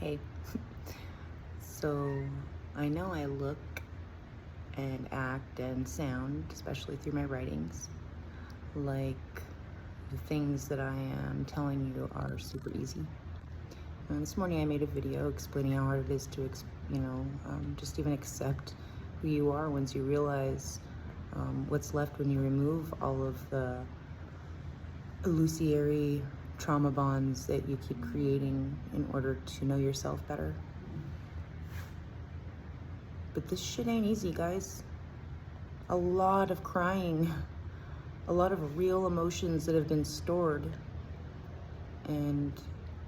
Hey, so I know I look and act and sound, especially through my writings, like the things that I am telling you are super easy. And this morning I made a video explaining how hard it is to, just even accept who you are once you realize what's left when you remove all of the illusory trauma bonds that you keep creating in order to know yourself better. But this shit ain't easy, guys. A lot of crying, a lot of real emotions that have been stored, and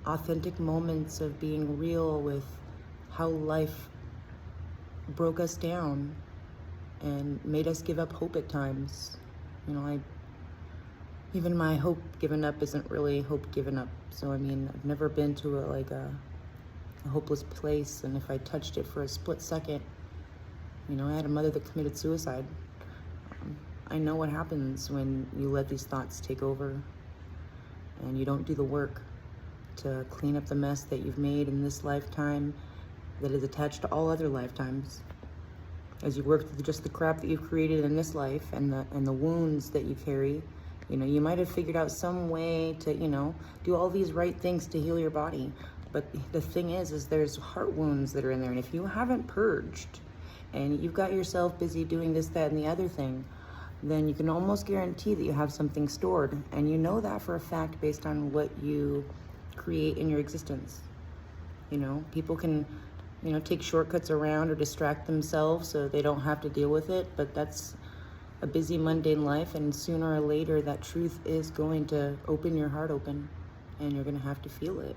authentic moments of being real with how life broke us down and made us give up hope at times. Even my hope given up isn't really hope given up. So I've never been to a hopeless place, and if I touched it for a split second, I had a mother that committed suicide. I know what happens when you let these thoughts take over and you don't do the work to clean up the mess that you've made in this lifetime that is attached to all other lifetimes. As you work through just the crap that you've created in this life and the wounds that you carry, you might have figured out some way to, do all these right things to heal your body. But the thing is there's heart wounds that are in there. And if you haven't purged and you've got yourself busy doing this, that, and the other thing, then you can almost guarantee that you have something stored. And you know that for a fact based on what you create in your existence. People can, take shortcuts around or distract themselves so they don't have to deal with it. But that's a busy, mundane life. And sooner or later, that truth is going to open your heart open and you're going to have to feel it.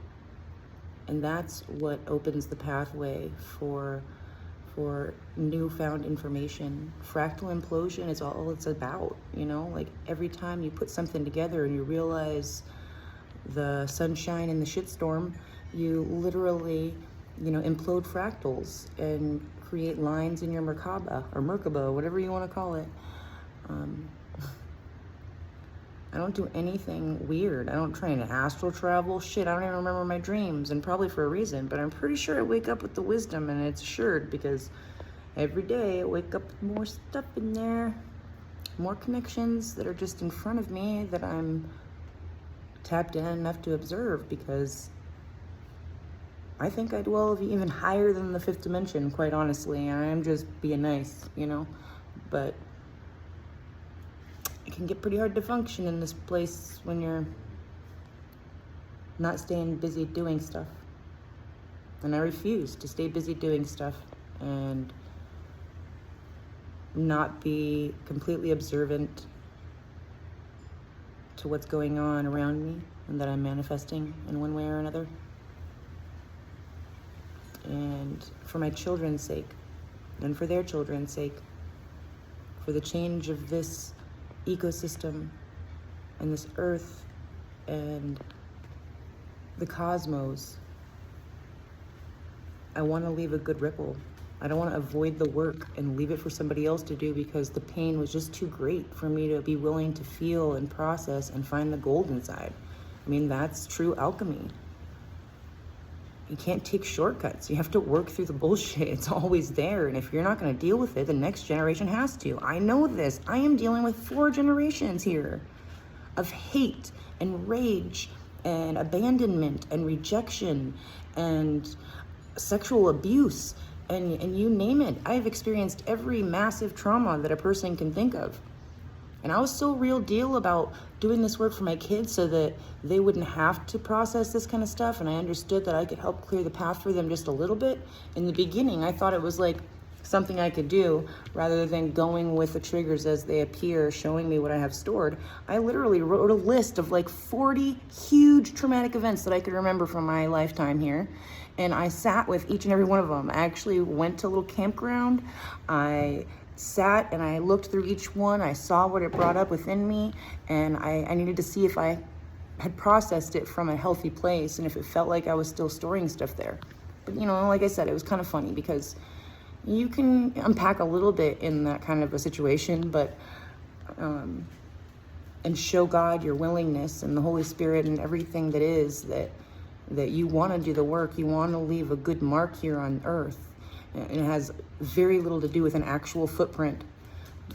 And that's what opens the pathway for newfound information. Fractal implosion is all it's about, like every time you put something together and you realize the sunshine in the shitstorm, you literally, implode fractals and create lines in your Merkaba or Merkaba, whatever you want to call it. I don't do anything weird. I don't try and astral travel. Shit, I don't even remember my dreams, and probably for a reason, but I'm pretty sure I wake up with the wisdom, and it's assured because every day I wake up with more stuff in there, more connections that are just in front of me that I'm tapped in enough to observe, because I think I dwell even higher than the fifth dimension, quite honestly, and I'm just being nice, but it can get pretty hard to function in this place when you're not staying busy doing stuff. And I refuse to stay busy doing stuff and not be completely observant to what's going on around me and that I'm manifesting in one way or another. And for my children's sake, and for their children's sake, for the change of this ecosystem and this earth and the cosmos, I want to leave a good ripple. I don't want to avoid the work and leave it for somebody else to do because the pain was just too great for me to be willing to feel and process and find the gold inside. That's true alchemy. You can't take shortcuts. You have to work through the bullshit. It's always there. And if you're not going to deal with it, the next generation has to. I know this. I am dealing with 4 generations here of hate and rage and abandonment and rejection and sexual abuse and you name it. I've experienced every massive trauma that a person can think of. And I was so real deal about doing this work for my kids so that they wouldn't have to process this kind of stuff. And I understood that I could help clear the path for them just a little bit. In the beginning, I thought it was like something I could do rather than going with the triggers as they appear, showing me what I have stored. I literally wrote a list of like 40 huge traumatic events that I could remember from my lifetime here. And I sat with each and every one of them. I actually went to a little campground. I sat and I looked through each one. I saw what it brought up within me, and I needed to see if I had processed it from a healthy place and if it felt like I was still storing stuff there. But like I said, it was kind of funny because you can unpack a little bit in that kind of a situation, but and show God your willingness and the Holy Spirit and everything that is that that you want to do the work, you want to leave a good mark here on earth. And it has very little to do with an actual footprint,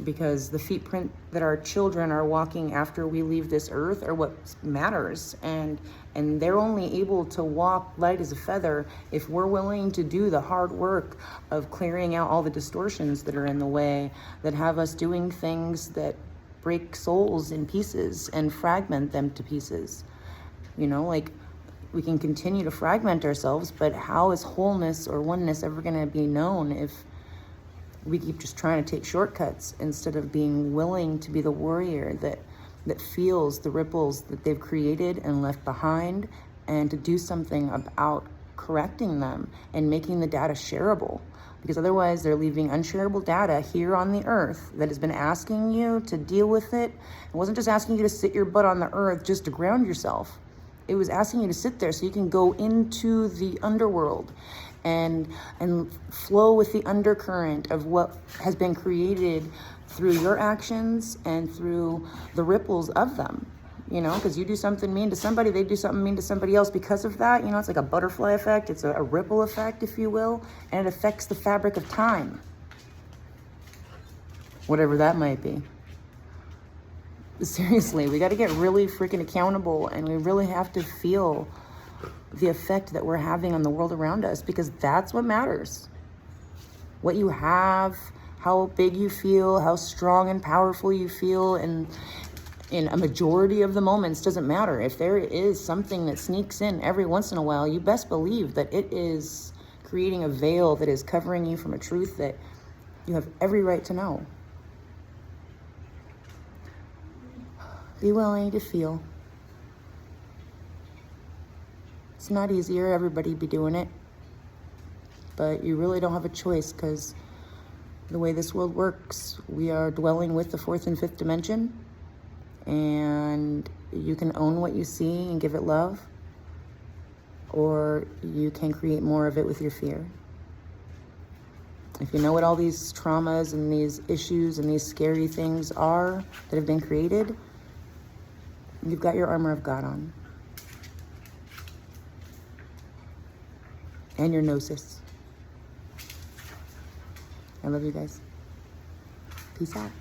because the footprint that our children are walking after we leave this earth are what matters. And they're only able to walk light as a feather if we're willing to do the hard work of clearing out all the distortions that are in the way, that have us doing things that break souls in pieces and fragment them to pieces. You know, like, we can continue to fragment ourselves, but how is wholeness or oneness ever going to be known if we keep just trying to take shortcuts instead of being willing to be the warrior that feels the ripples that they've created and left behind, and to do something about correcting them and making the data shareable? Because otherwise they're leaving unshareable data here on the earth that has been asking you to deal with it. It wasn't just asking you to sit your butt on the earth just to ground yourself. It was asking you to sit there so you can go into the underworld and flow with the undercurrent of what has been created through your actions and through the ripples of them. You know, because you do something mean to somebody, they do something mean to somebody else because of that. You know, it's like a butterfly effect. It's a ripple effect, if you will, and it affects the fabric of time, whatever that might be. Seriously, we got to get really freaking accountable, and we really have to feel the effect that we're having on the world around us, because that's what matters. What you have, how big you feel, how strong and powerful you feel, and in a majority of the moments doesn't matter. If there is something that sneaks in every once in a while, you best believe that it is creating a veil that is covering you from a truth that you have every right to know. Be willing to feel. It's not easier, everybody be doing it, but you really don't have a choice, because the way this world works, we are dwelling with the fourth and fifth dimension, and you can own what you see and give it love, or you can create more of it with your fear. If you know what all these traumas and these issues and these scary things are that have been created, you've got your armor of God on. And your gnosis. I love you guys. Peace out.